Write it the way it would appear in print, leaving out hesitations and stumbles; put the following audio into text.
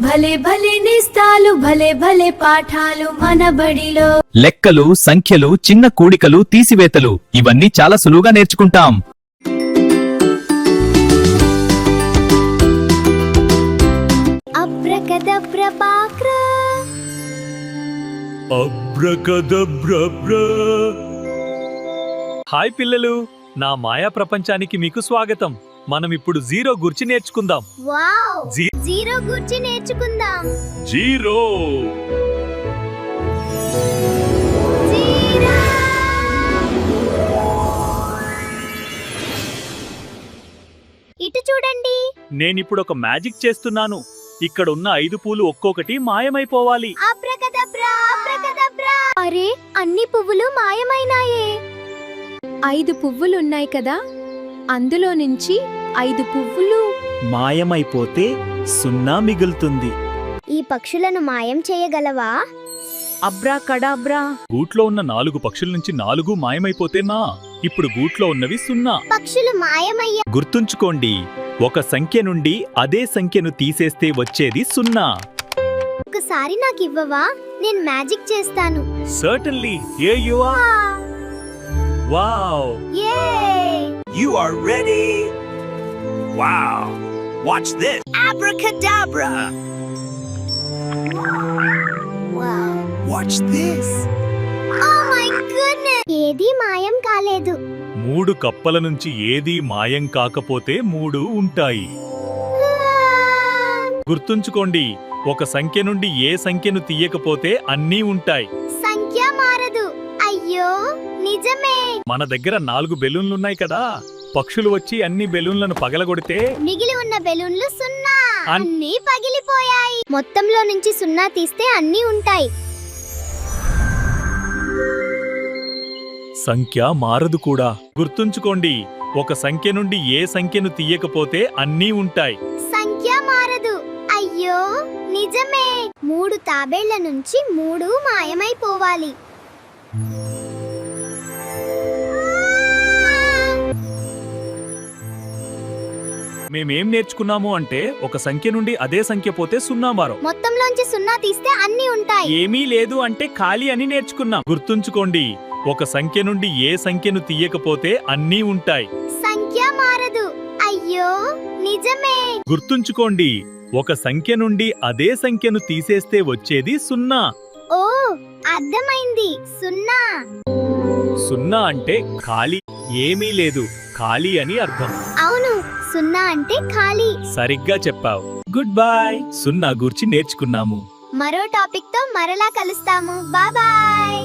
భలే భలే నిస్తాలు భలే భలే పాఠాలు మన బడిలో. లెక్కలు, సంఖ్యలు, చిన్న కూడికలు, తీసివేతలు ఇవన్నీ చాలా సులువుగా నేర్చుకుంటాం. అబ్రకదబ్రబాక్రా అబ్రకదబ్రబ్రా. హాయ్ పిల్లలు, నా మాయా ప్రపంచానికి మీకు స్వాగతం. మనం ఇప్పుడు జీరో గురించి నేర్చుకుందాం. వావ్, జీరో గురించి నేర్చుకుందాం. Zero zero. ఇటు చూడండి. నేనిప్పుడు ఒక మ్యాజిక్ చేస్తున్నాను. ఇక్కడ ఉన్న 5 పూలు ఒక్కొక్కటి మాయమైపోవాలి. Abracadabra, abracadabra. అరే, అన్ని పువ్వులు మాయమైనాయే. 5 పువ్వులున్నాయి కదా, అందులో నుంచి 5 పువ్వులు మాయమైపోతే 0 మిగులుతుంది. ఈ పక్షులను మాయం చేయగలవా? అబ్రాకడాబ్రా. గూట్లో ఉన్న 4 పక్షుల నుంచి 4 మాయమైపోతే ఇప్పుడు గూట్లో ఉన్నవి 0. పక్షులు మాయమయ్యా. గుర్తుంచుకోండి, ఒక సంఖ్య నుండి అదే సంఖ్యను తీసేస్తే వచ్చేది 0. ఒకసారి నాకు ఇవ్వవా? నేను మ్యాజిక్ చేస్తాను. Certainly, here you are. Wow! యే! You are ready? Wow! Watch this! Abracadabra! Wow! Watch this! Oh my goodness! ఏది మాయం కాలేదు. 3 కప్పల నుంచి ఏదీ మాయం కాకపోతే 3 ఉంటాయి. గుర్తుంచుకోండి, ఒక సంఖ్య నుండి ఏ సంఖ్యను తీయకపోతే అన్నీ ఉంటాయి. సంఖ్య మారదు. అయ్యో, నిజమే. మన దగ్గర 4 బెలూన్లున్నాయి కదా, పక్షులు వచ్చి అన్ని బెలూన్లను పగలగొడితే మిగిలి ఉన్న బెలూన్లు 0. అన్నీ పగిలిపోయాయి. మొత్తంలో నుంచి 0 తీస్తే అన్నీ ఉంటాయి. సంఖ్య మారదు కూడా. గుర్తుంచుకోండి, ఒక సంఖ్య నుండి ఏ సంఖ్యను తీయకపోతే అన్నీ ఉంటాయి. సంఖ్య మారదు. అయ్యో, నిజమే. 3 తాబేళ్ల నుంచి 3 మాయమైపోవాలి. మేమేం నేర్చుకున్నాము అంటే, ఒక సంఖ్య నుండి అదే సంఖ్య పోతే 0 మారం. మొత్తంలోంచి 0 తీస్తే అన్నీ ఉంటాయి. ఏమీ లేదు అంటే ఖాళీ అని నేర్చుకున్నాం. గుర్తుంచుకోండి, ఒక సంఖ్య నుండి ఏ సంఖ్యను తీయకపోతే అన్నీ ఉంటాయి. సంఖ్య మారదు. అయ్యో, నిజమే. గుర్తుంచుకోండి, ఒక సంఖ్య నుండి అదే సంఖ్యను తీసేస్తే వచ్చేది 0. ఓ, అర్థమైంది. 0. 0 అంటే ఖాళీ, ఏమీ లేదు, ఖాళీ అని అర్థం. అవును, 0 అంటే ఖాళీ. సరిగ్గా చెప్పావు. Good bye. 0 గురించి నేర్చుకున్నాము. మరో టాపిక్ తో మరలా కలుస్తాము. Bye bye.